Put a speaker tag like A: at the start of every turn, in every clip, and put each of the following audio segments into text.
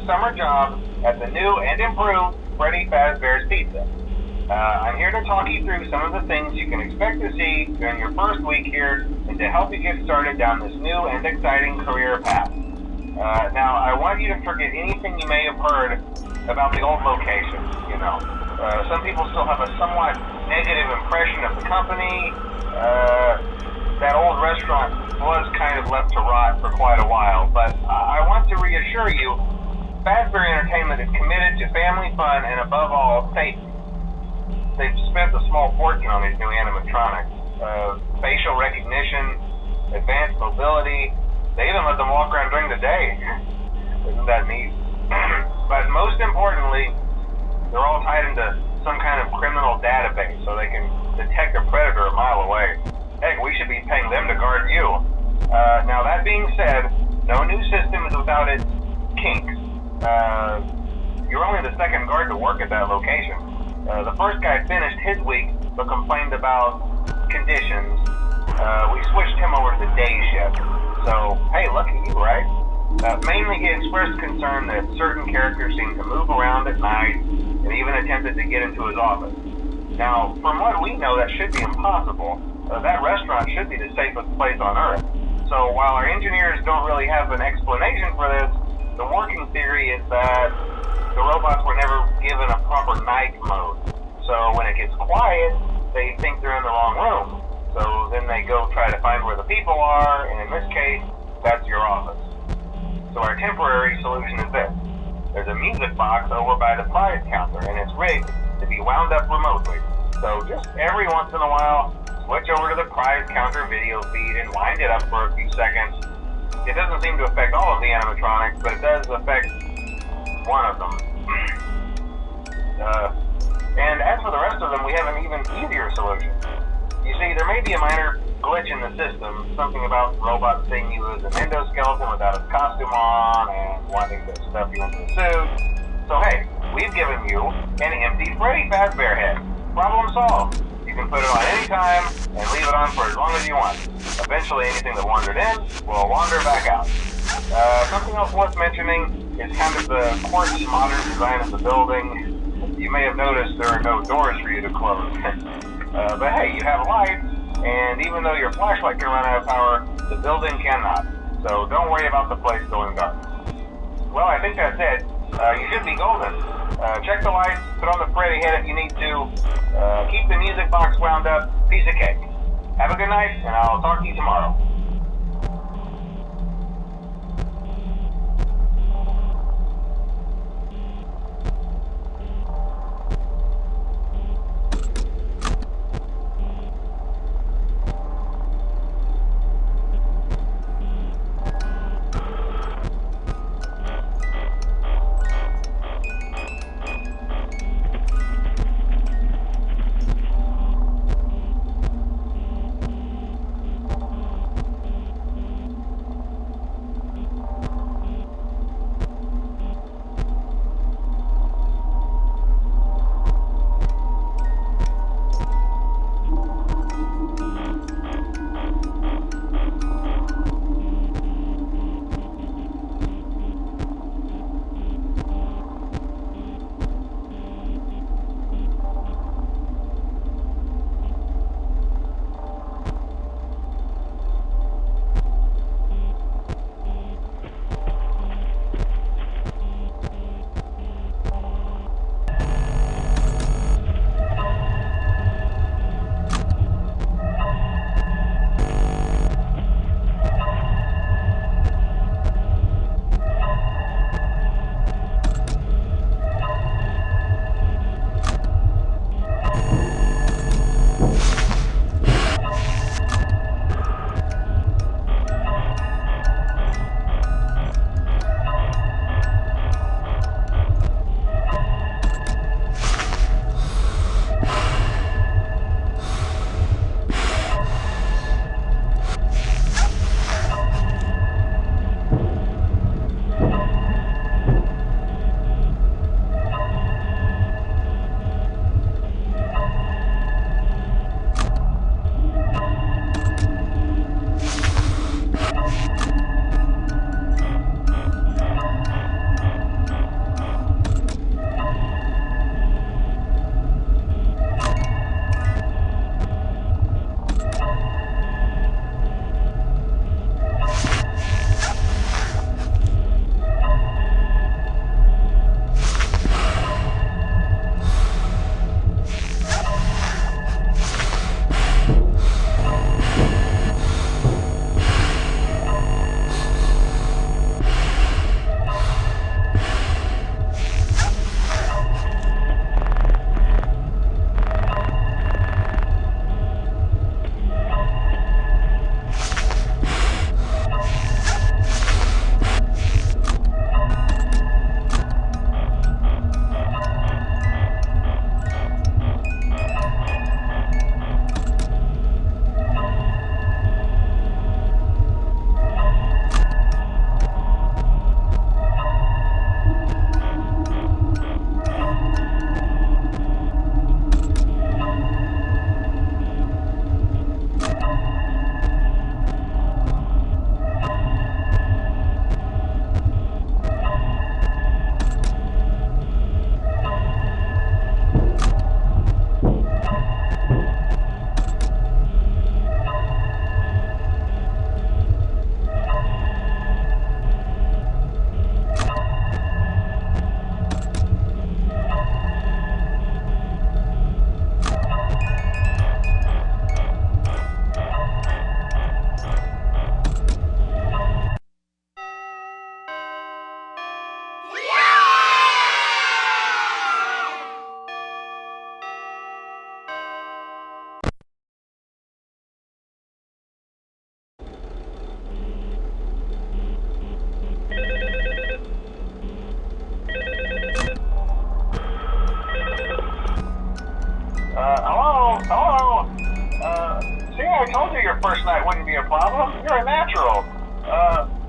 A: summer job at the new and improved Freddy Fazbear's Pizza. I'm here to talk you through some of the things you can expect to see during your first week here and to help you get started down this new and exciting career path. Now, I want you to forget anything you may have heard about the old location, some people still have a somewhat negative impression of the company. That old restaurant was kind of left to rot for quite a while, but I want to reassure you, Fazbear Entertainment is committed to family fun and above all, safety. They've spent a small fortune on these new animatronics. Facial recognition, advanced mobility, they even let them walk around during the day. Isn't that neat? But most importantly, they're all tied into some kind of criminal database so they can detect a predator a mile away. Heck, we should be paying them to guard you. Now that being said, no new system is without its kinks. You're only the second guard to work at that location. The first guy finished his week but complained about conditions. We switched him over to the day shift. So, hey, lucky you, right? Mainly he expressed concern that certain characters seemed to move around at night and even attempted to get into his office. Now, from what we know, that should be impossible. That restaurant should be the safest place on Earth. So while our engineers don't really have an explanation for this, the working theory is that the robots were never given a proper night mode. So when it gets quiet, they think they're in the wrong room. So then they go try to find where the people are, and in this case, that's your office. So our temporary solution is this. There's a music box over by the prize counter, and it's rigged to be wound up remotely. So just every once in a while, switch over to the prize counter video feed and wind it up for a few seconds. It doesn't seem to affect all of the animatronics, but it does affect one of them. And as for the rest of them, we have an even easier solution. You see, there may be a minor glitch in the system, something about robots seeing you as an endoskeleton without his costume on and wanting to stuff you into a suit. So hey, we've given you an empty Freddy Fazbear head. Problem solved. You can put it on any time and leave it on for as long as you want. Eventually anything that wandered in will wander back out. Something else worth mentioning is kind of the quirky modern design of the building. You may have noticed there are no doors for you to close. But hey, you have lights, and even though your flashlight can run out of power, the building cannot. So don't worry about the place going dark. Well, I think that's it. You should be golden. Check the lights, put on the Freddy head if you need to. Keep the music box wound up. Piece of cake. Have a good night, and I'll talk to you tomorrow. told you your first night wouldn't be a problem. You're a natural.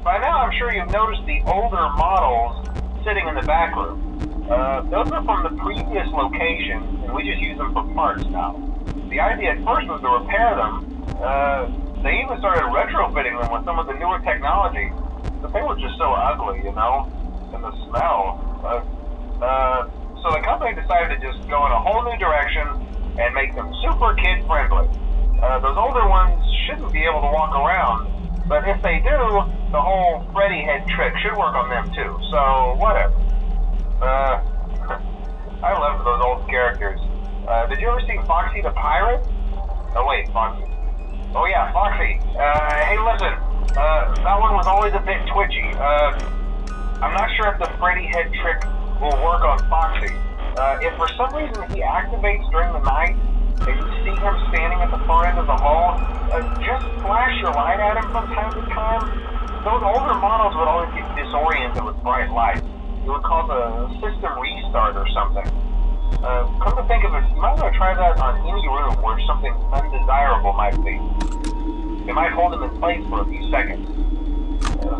A: By now I'm sure you've noticed the older models sitting in the back room. Those are from the previous location, and we just use them for parts now. The idea at first was to repair them. They even started retrofitting them with some of the newer technology, but they were just so ugly, you know, and the smell. So the company decided to just go in a whole new direction and make them super kid-friendly. Those older ones shouldn't be able to walk around, but if they do, the whole Freddy head trick should work on them too, so whatever. I loved those old characters. Did you ever see Foxy the Pirate? Oh wait, Foxy. Oh yeah, Foxy. Hey listen, that one was always a bit twitchy. I'm not sure if the Freddy head trick will work on Foxy. If for some reason he activates during the night, and you see him standing at the far end of the hall, just flash your light at him from time to time. Those older models would always get disoriented with bright lights. It would cause a system restart or something. Come to think of it, you might want to try that on any room where something undesirable might be. It might hold him in place for a few seconds.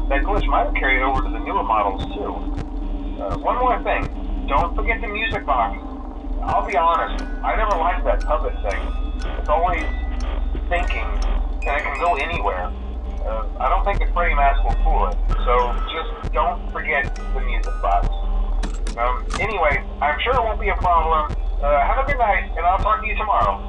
A: That glitch might have carried over to the newer models too. One more thing, don't forget the music box. I'll be honest, I never liked that puppet thing. It's always thinking, and it can go anywhere. I don't think the Freddy mask will fool it, so just don't forget the music box. Anyway, I'm sure it won't be a problem. Have a good night, and I'll talk to you tomorrow.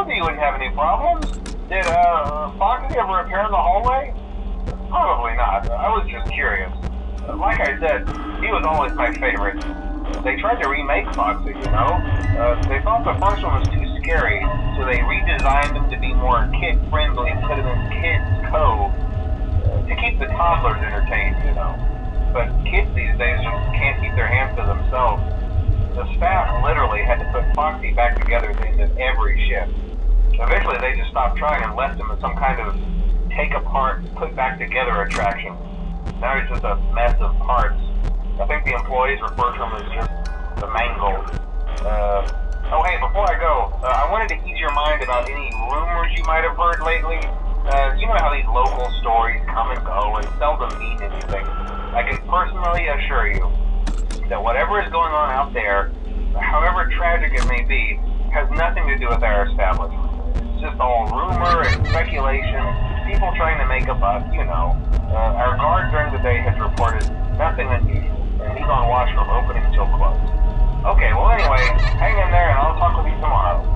A: told you wouldn't have any problems. Did Foxy ever appear in the hallway? Probably not. I was just curious. Like I said, he was always my favorite. They tried to remake Foxy, you know? They thought the first one was too scary, so they redesigned him to be more kid-friendly and put him in Kids Cove to keep the toddlers entertained, you know. But kids these days just can't keep their hands to themselves. The staff literally had to put Foxy back together at the end of every shift. Eventually they just stopped trying and left him as some kind of take-apart, put-back-together attraction. Now he's just a mess of parts. I think the employees refer to him as just the mangled. Oh hey, before I go, I wanted to ease your mind about any rumors you might have heard lately. You know how these local stories come and go and seldom mean anything. I can personally assure you that whatever is going on out there, however tragic it may be, has nothing to do with our establishment. It's just all rumor and speculation, people trying to make a buck, you know. Our guard during the day has reported nothing unusual, and he's on watch from opening till close. Okay, well anyway, hang in there and I'll talk with you tomorrow.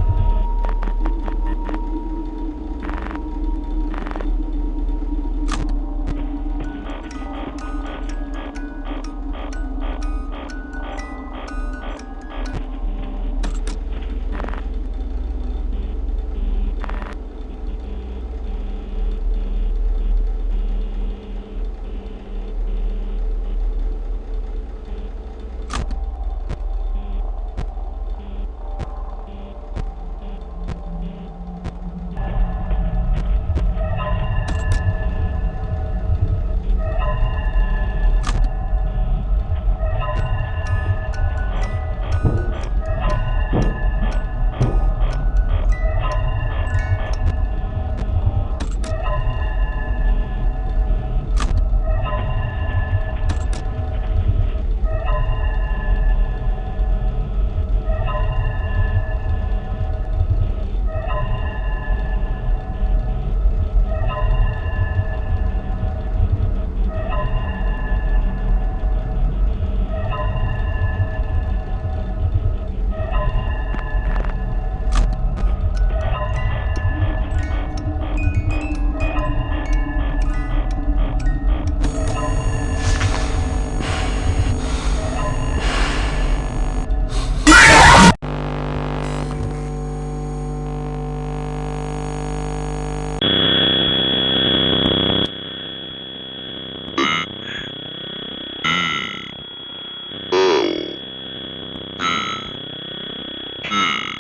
B: Hmm.